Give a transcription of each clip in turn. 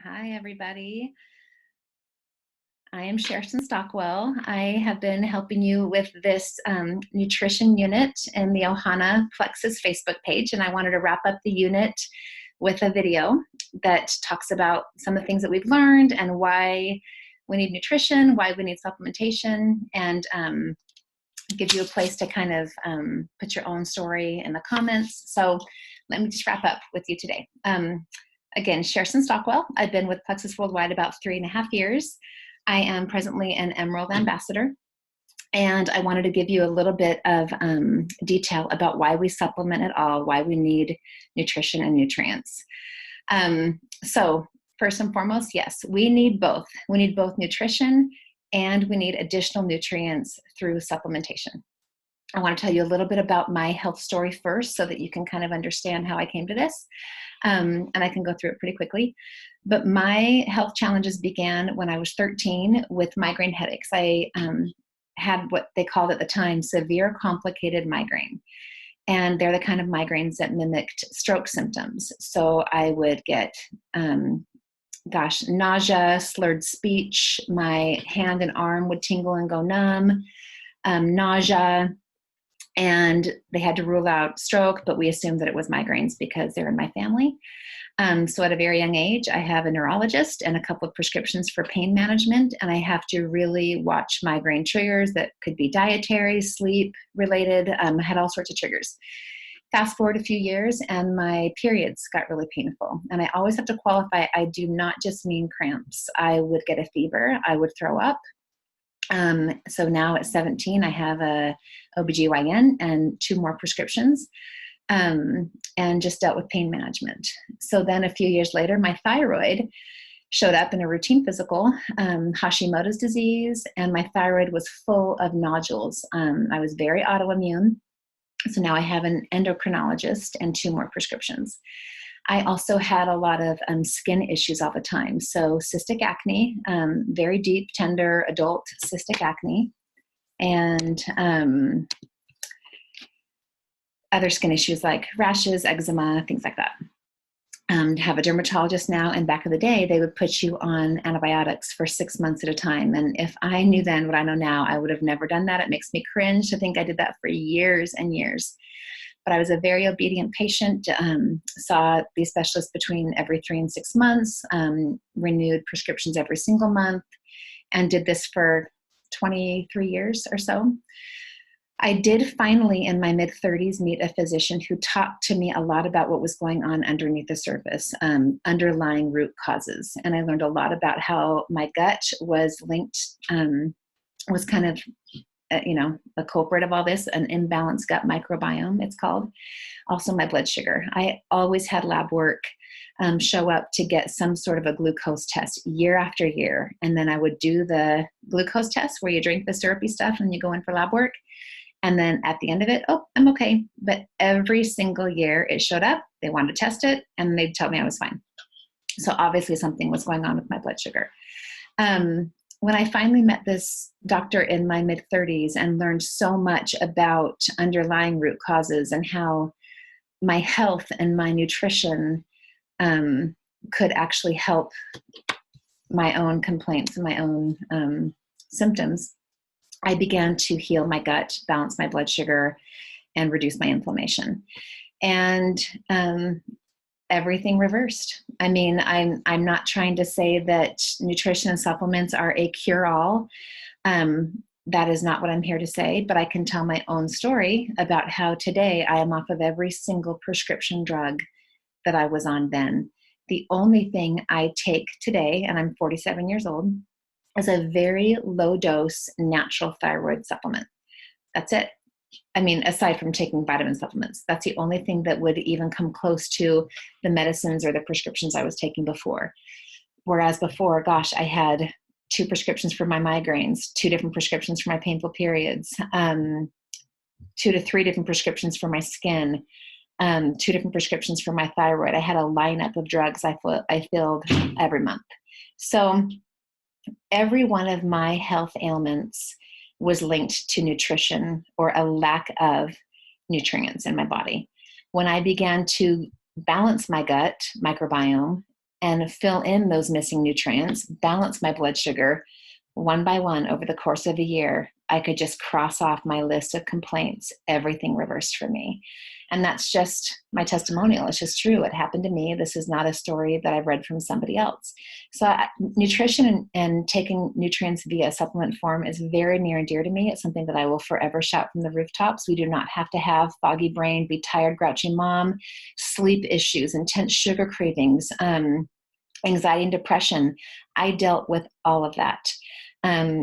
Hi, everybody. I am Cherstyn Stockwell. I have been helping you with this nutrition unit in the Ohana Plexus Facebook page, and I wanted to wrap up the unit with a video that talks about some of the things that we've learned and why we need nutrition, why we need supplementation, and give you a place to kind of put your own story in the comments. So let me just wrap up with you today. Again, Cherstyn Stockwell. I've been with Plexus Worldwide about 3.5 years. I am presently an Emerald Ambassador, and I wanted to give you a little bit of detail about why we supplement at all, why we need nutrition and nutrients. So first and foremost, yes, we need both. We need both nutrition and we need additional nutrients through supplementation. I want to tell you a little bit about my health story first so that you can kind of understand how I came to this. And I can go through it pretty quickly. But my health challenges began when I was 13 with migraine headaches. I had what they called at the time severe complicated migraine. And they're the kind of migraines that mimicked stroke symptoms. So I would get, nausea, slurred speech, my hand and arm would tingle and go numb, nausea, and they had to rule out stroke, but we assumed that it was migraines because they're in my family. So at a very young age, I have a neurologist and a couple of prescriptions for pain management, and I have to really watch migraine triggers that could be dietary, sleep related. I had all sorts of triggers. Fast forward a few years and my periods got really painful. And I always have to qualify, I do not just mean cramps. I would get a fever, I would throw up. So now at 17, I have a OBGYN and 2 more prescriptions, and just dealt with pain management. So then a few years later, my thyroid showed up in a routine physical, Hashimoto's disease, and my thyroid was full of nodules. I was very autoimmune. So now I have an endocrinologist and 2 more prescriptions. I also had a lot of skin issues all the time. So cystic acne, very deep, tender adult cystic acne, and other skin issues like rashes, eczema, things like that. Have a dermatologist now, and back in the day, they would put you on antibiotics for 6 months at a time. And if I knew then what I know now, I would have never done that. It makes me cringe to think I did that for years and years. But I was a very obedient patient, saw these specialists between every 3 and 6 months, renewed prescriptions every single month, and did this for 23 years or so. I did finally, in my mid-30s, meet a physician who talked to me a lot about what was going on underneath the surface, underlying root causes. And I learned a lot about how my gut was linked, was kind of a culprit of all this, an imbalanced gut microbiome, it's called. Also my blood sugar. I always had lab work show up to get some sort of a glucose test year after year. And then I would do the glucose test where you drink the syrupy stuff and you go in for lab work. And then at the end of it, oh, I'm okay. But every single year it showed up, they wanted to test it, and they'd tell me I was fine. So obviously something was going on with my blood sugar. When I finally met this doctor in my mid-30s and learned so much about underlying root causes and how my health and my nutrition could actually help my own complaints and my own symptoms, I began to heal my gut, balance my blood sugar, and reduce my inflammation. And everything reversed. I mean, I'm not trying to say that nutrition and supplements are a cure-all. That is not what I'm here to say, but I can tell my own story about how today I am off of every single prescription drug that I was on then. The only thing I take today, and I'm 47 years old, is a very low dose natural thyroid supplement. That's it. I mean, aside from taking vitamin supplements, that's the only thing that would even come close to the medicines or the prescriptions I was taking before. Whereas before, gosh, I had 2 prescriptions for my migraines, 2 different prescriptions for my painful periods, 2 to 3 different prescriptions for my skin, 2 different prescriptions for my thyroid. I had a lineup of drugs I filled every month. So every one of my health ailments was linked to nutrition or a lack of nutrients in my body. When I began to balance my gut microbiome and fill in those missing nutrients, balance my blood sugar one by one over the course of a year, I could just cross off my list of complaints, everything reversed for me. And that's just my testimonial. It's just true. It happened to me. This is not a story that I've read from somebody else. So nutrition and taking nutrients via supplement form is very near and dear to me. It's something that I will forever shout from the rooftops. We do not have to have foggy brain, be tired, grouchy mom, sleep issues, intense sugar cravings, anxiety and depression. I dealt with all of that.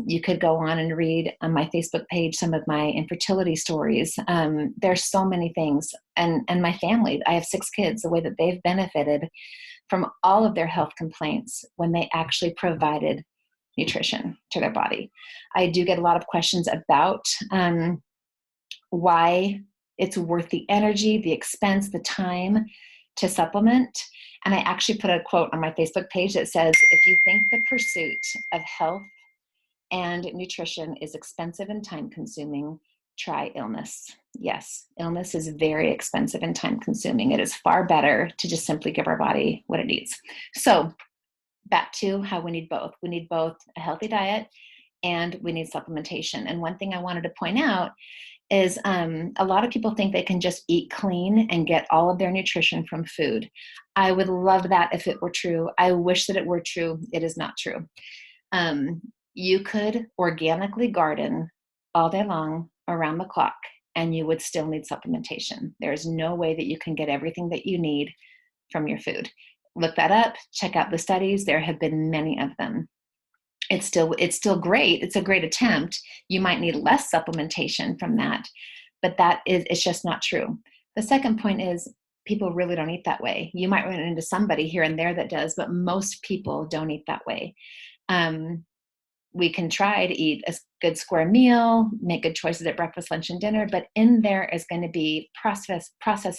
You could go on and read on my Facebook page some of my infertility stories. There's so many things. And my family, I have 6 kids, the way that they've benefited from all of their health complaints when they actually provided nutrition to their body. I do get a lot of questions about why it's worth the energy, the expense, the time to supplement. And I actually put a quote on my Facebook page that says, if you think the pursuit of health and nutrition is expensive and time consuming, try illness. Yes, illness is very expensive and time consuming. It is far better to just simply give our body what it needs. So back to how we need both. We need both a healthy diet and we need supplementation. And one thing I wanted to point out is a lot of people think they can just eat clean and get all of their nutrition from food. I would love that if it were true. I wish that it were true. It is not true. You could organically garden all day long around the clock and you would still need supplementation. There's no way that you can get everything that you need from your food. Look that up, check out the studies. There have been many of them. It's still great. It's a great attempt. You might need less supplementation from that, but it's just not true. The second point is people really don't eat that way. You might run into somebody here and there that does, but most people don't eat that way. We can try to eat a good square meal, make good choices at breakfast, lunch, and dinner, but in there is going to be processed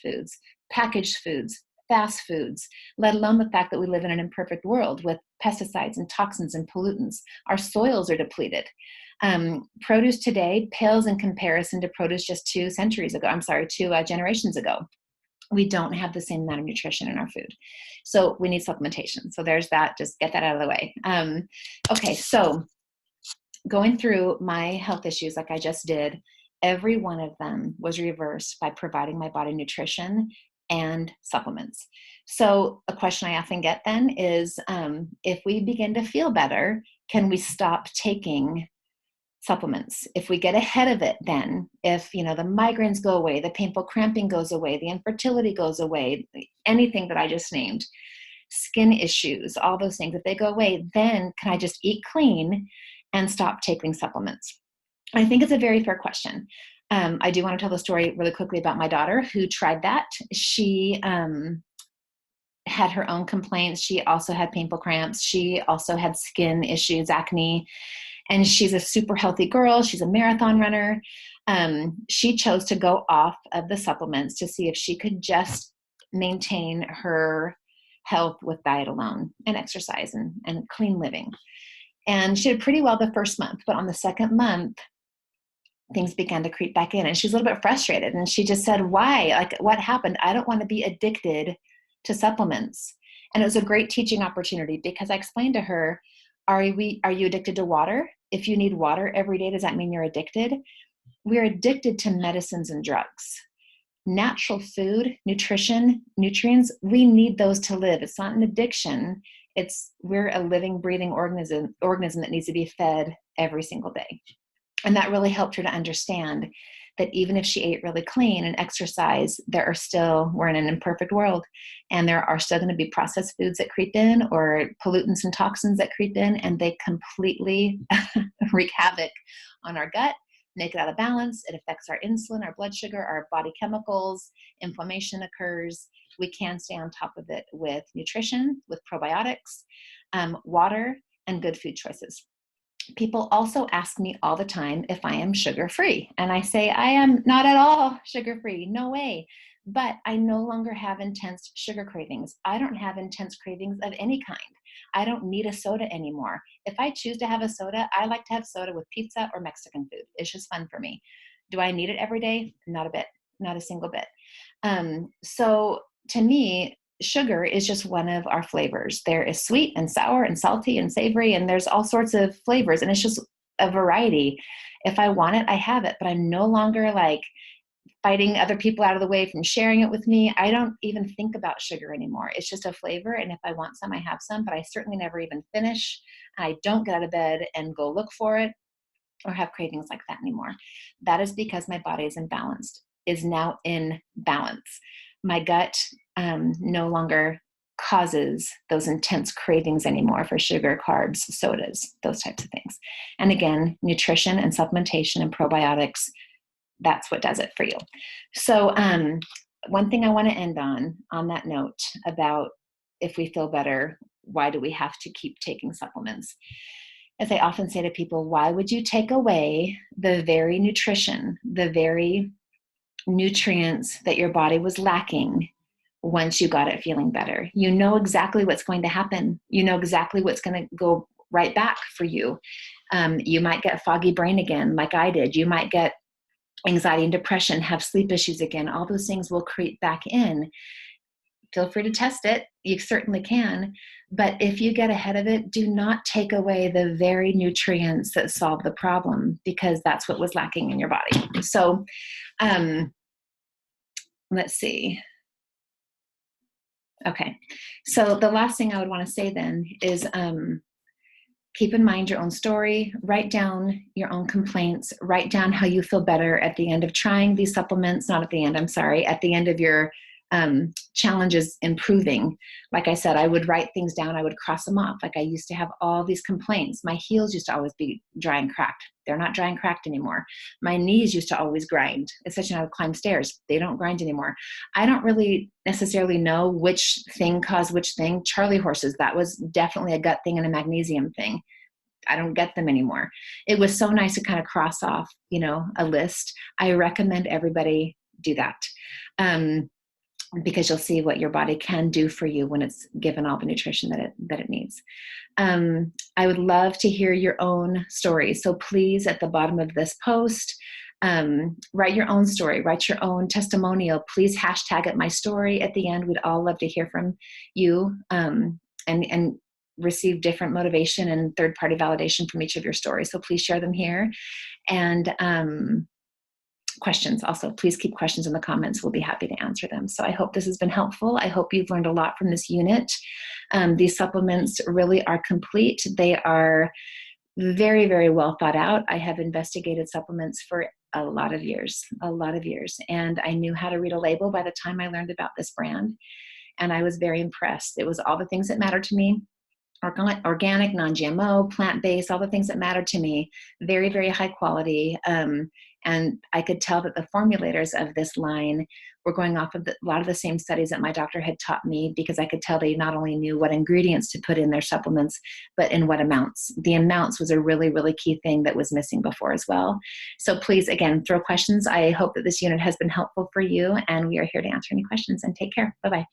foods, packaged foods, fast foods, let alone the fact that we live in an imperfect world with pesticides and toxins and pollutants. Our soils are depleted. Produce today pales in comparison to produce just 2 generations ago. We don't have the same amount of nutrition in our food. So we need supplementation. So there's that, just get that out of the way. Okay, so going through my health issues like I just did, every one of them was reversed by providing my body nutrition and supplements. So a question I often get then is, if we begin to feel better, can we stop taking supplements? If we get ahead of it, then if the migraines go away, the painful cramping goes away, the infertility goes away, anything that I just named, skin issues, all those things, if they go away, then can I just eat clean and stop taking supplements? I think it's a very fair question. I do want to tell the story really quickly about my daughter who tried that. She had her own complaints. She also had painful cramps. She also had skin issues, acne, and she's a super healthy girl. She's a marathon runner. She chose to go off of the supplements to see if she could just maintain her health with diet alone and exercise and clean living. And she did pretty well the first month, but on the second month, things began to creep back in and she's a little bit frustrated. And she just said, why? Like, what happened? I don't want to be addicted to supplements. And it was a great teaching opportunity because I explained to her, are you addicted to water? If you need water every day, does that mean you're addicted? We're addicted to medicines and drugs. Natural food, nutrition, nutrients, we need those to live. It's not an addiction. We're a living, breathing organism that needs to be fed every single day. And that really helped her to understand that even if she ate really clean and exercised, we're in an imperfect world, and there are still going to be processed foods that creep in or pollutants and toxins that creep in, and they completely wreak havoc on our gut, make it out of balance. It affects our insulin, our blood sugar, our body chemicals, inflammation occurs. We can stay on top of it with nutrition, with probiotics, water, and good food choices. People also ask me all the time if I am sugar-free. And I say, I am not at all sugar-free. No way. But I no longer have intense sugar cravings. I don't have intense cravings of any kind. I don't need a soda anymore. If I choose to have a soda, I like to have soda with pizza or Mexican food. It's just fun for me. Do I need it every day? Not a bit, not a single bit. So to me, sugar is just one of our flavors. There is sweet and sour and salty and savory, and there's all sorts of flavors, and it's just a variety. If I want it, I have it, but I'm no longer like fighting other people out of the way from sharing it with me. I don't even think about sugar anymore. It's just a flavor, and if I want some, I have some, but I certainly never even finish. I don't get out of bed and go look for it or have cravings like that anymore. That is because my body is imbalanced, is now in balance. My gut no longer causes those intense cravings anymore for sugar, carbs, sodas, those types of things. And again, nutrition and supplementation and probiotics, that's what does it for you. So one thing I want to end on that note about if we feel better, why do we have to keep taking supplements? As I often say to people, why would you take away the very nutrition, the very nutrients that your body was lacking once you got it feeling better? You know exactly what's going to happen. You know exactly what's going to go right back for you. You might get foggy brain again, like I did. You might get anxiety and depression, have sleep issues again. All those things will creep back in. Feel free to test it. You certainly can. But if you get ahead of it, do not take away the very nutrients that solve the problem, because that's what was lacking in your body. So let's see. Okay. So the last thing I would want to say then is keep in mind your own story, write down your own complaints, write down how you feel better at the end of trying these supplements, not at the end, I'm sorry, at the end of your challenges improving. Like I said, I would write things down, I would cross them off. Like I used to have all these complaints. My heels used to always be dry and cracked. They're not dry and cracked anymore. My knees used to always grind, especially when I would climb stairs. They don't grind anymore. I don't really necessarily know which thing caused which thing. Charlie horses, that was definitely a gut thing and a magnesium thing. I don't get them anymore. It was so nice to kind of cross off, a list. I recommend everybody do that. Because you'll see what your body can do for you when it's given all the nutrition that it needs. I would love to hear your own stories. So please, at the bottom of this post, write your own story, write your own testimonial. Please hashtag it my story at the end. We'd all love to hear from you and receive different motivation and third-party validation from each of your stories. So please share them here. And questions also, please keep questions in the comments. We'll be happy to answer them. So I hope this has been helpful. I hope you've learned a lot from this unit. These supplements really are complete. They are very, very well thought out. I have investigated supplements for a lot of years, and I knew how to read a label by the time I learned about this brand, and I was very impressed. It was all the things that mattered to me. Organic, non-GMO, plant-based, all the things that mattered to me, very, very high quality. And I could tell that the formulators of this line were going off of a lot of the same studies that my doctor had taught me, because I could tell they not only knew what ingredients to put in their supplements, but in what amounts. The amounts was a really, really key thing that was missing before as well. So please, again, throw questions. I hope that this unit has been helpful for you, and we are here to answer any questions, and take care. Bye-bye.